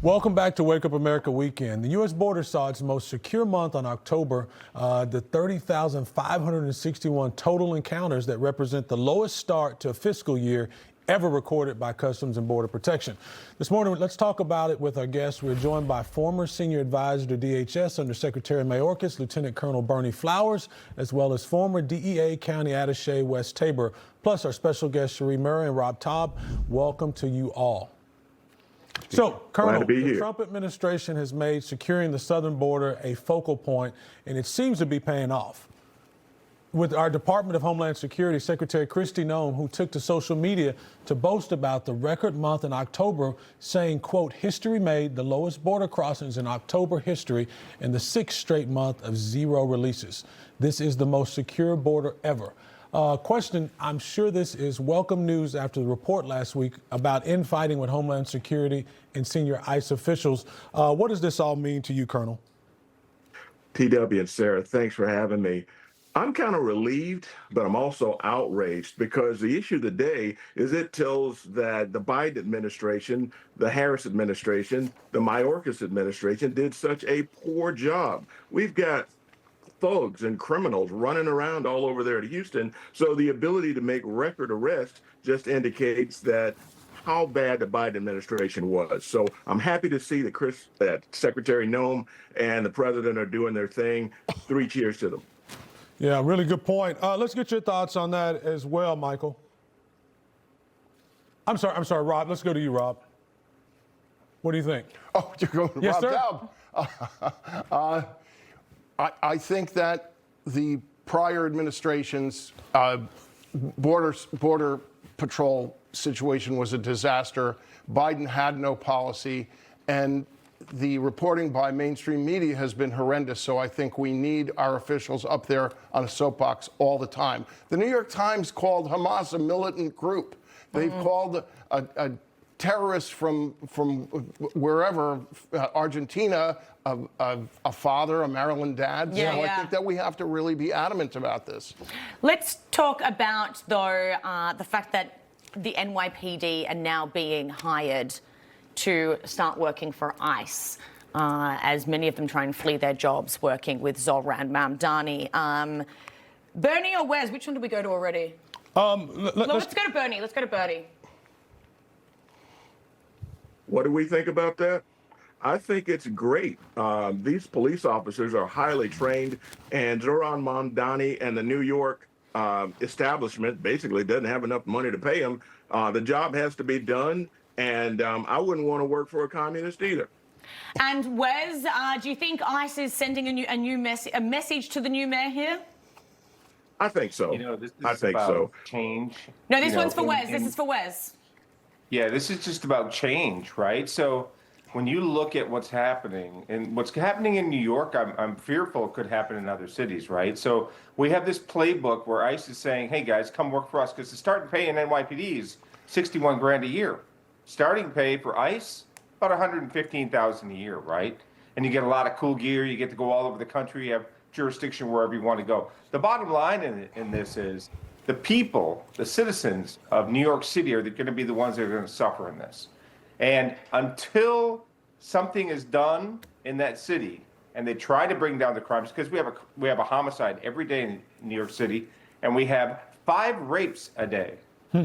Welcome back to Wake Up America Weekend. The U.S. border saw its most secure month on October, the 30,561 total encounters that represent the lowest start to a fiscal year ever recorded by Customs and Border Protection. This morning, let's talk about it with our guests. We're joined by former senior advisor to DHS under Secretary Mayorkas, Lieutenant Colonel Berney Flowers, as well as former DEA County Attaché West Tabor, plus our special guests Cherie Murray and Rob Taub. Welcome to you all. So, Colonel, the Trump administration has made securing the southern border a focal point, and it seems to be paying off. With our Department of Homeland Security, Secretary Kristi Noem, who took to social media to boast about the record month in October, saying, quote, history made, the lowest border crossings in October history and the 6th straight month of 0 releases. This is the most secure border ever. Question, I'm sure this is welcome news after the report last week about infighting with Homeland Security and senior ICE officials. What does this all mean to you, Colonel? TW and Sarah, thanks for having me. I'm kind of relieved, but I'm also outraged because the issue of the day is it tells that the Biden administration, the Harris administration, the Mayorkas administration did such a poor job. We've got thugs and criminals running around all over there at Houston. So the ability to make record arrests just indicates that how bad the Biden administration was. So I'm happy to see that Secretary Noem and the president are doing their thing. 3 cheers to them. Yeah, really good point. Let's get your thoughts on that as well, Michael. I'm sorry, Rob. Let's go to you, Rob. What do you think? Oh, you're going to yes, Rob Taub. I think that the prior administration's border patrol situation was a disaster. Biden had no policy, and the reporting by mainstream media has been horrendous. So I think we need our officials up there on a soapbox all the time. The New York Times called Hamas a militant group. They've called a terrorist from wherever, Argentina, a father, a Maryland dad. Yeah, I think that we have to really be adamant about this. Let's talk about, though, the fact that the NYPD are now being hired to start working for ICE, as many of them try and flee their jobs working with Zohran Mamdani. Berney or Wes? Which one did we go to already? Let's go to Berney. Let's go to Berney. What do we think about that? I think it's great. These police officers are highly trained, and Zohran Mamdani and the New York establishment basically doesn't have enough money to pay him. The job has to be done, and I wouldn't want to work for a communist either. And Wes, do you think ICE is sending a message to the new mayor here? I think so. You know, this is I think about so. change. No, this one's for Wes. This is for Wes. Yeah, this is just about change, right? So when you look at what's happening, and what's happening in New York, I'm fearful it could happen in other cities, right? So we have this playbook where ICE is saying, hey guys, come work for us, because the starting pay in NYPD is 61 grand a year. Starting pay for ICE, about 115,000 a year, right? And you get a lot of cool gear, you get to go all over the country, you have jurisdiction wherever you want to go. The bottom line in this is the people, the citizens of New York City are going to be the ones that are going to suffer in this. And until something is done in that city, and they try to bring down the crimes, because we have a homicide every day in New York City, and we have 5 rapes a day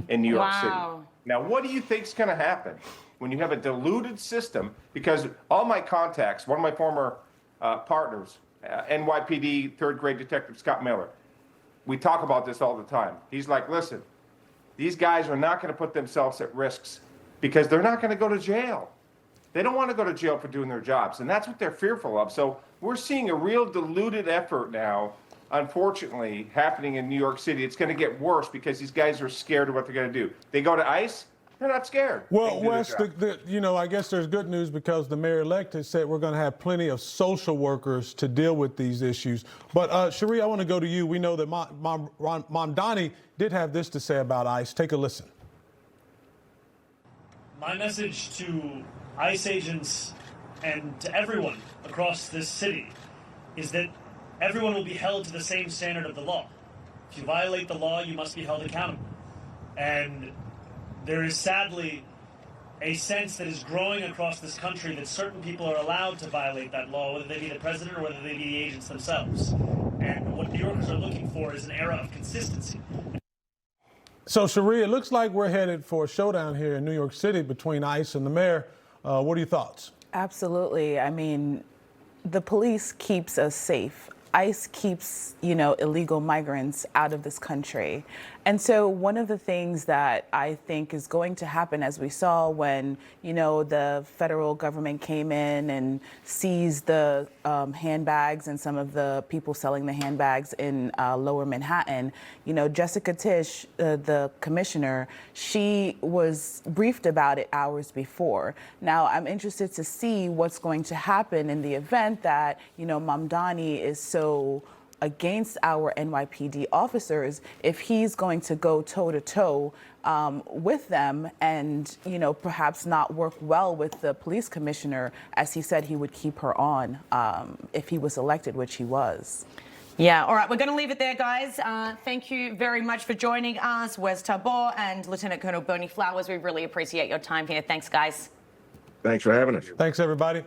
in New York City. Now, what do you think is going to happen when you have a diluted system? Because all my contacts, one of my former partners, NYPD 3rd grade detective Scott Miller, we talk about this all the time. He's like, listen, these guys are not going to put themselves at risks because they're not going to go to jail. They don't want to go to jail for doing their jobs, and that's what they're fearful of. So we're seeing a real diluted effort now, unfortunately, happening in New York City. It's going to get worse because these guys are scared of what they're going to do. They go to ICE, they're not scared. Well, Wes, I guess there's good news because the mayor-elect has said we're going to have plenty of social workers to deal with these issues. But, Cherie, I want to go to you. We know that Mamdani did have this to say about ICE. Take a listen. My message to ICE agents and to everyone across this city is that everyone will be held to the same standard of the law. If you violate the law, you must be held accountable. And there is sadly a sense that is growing across this country that certain people are allowed to violate that law, whether they be the president or whether they be the agents themselves. And what New Yorkers are looking for is an era of consistency. So, Cherie, it looks like we're headed for a showdown here in New York City between ICE and the mayor. What are your thoughts? Absolutely. I mean, the police keeps us safe. ICE keeps, illegal migrants out of this country. And so one of the things that I think is going to happen, as we saw when, the federal government came in and seized the handbags and some of the people selling the handbags in lower Manhattan, Jessica Tisch, the commissioner, she was briefed about it hours before. Now, I'm interested to see what's going to happen in the event that, Mamdani is so against our NYPD officers, if he's going to go toe-to-toe with them and, perhaps not work well with the police commissioner, as he said he would keep her on if he was elected, which he was. Yeah, all right, we're going to leave it there, guys. Thank you very much for joining us, Wes Tabor and Lieutenant Colonel Berney Flowers. We really appreciate your time here. Thanks, guys. Thanks for having us. Thanks, everybody.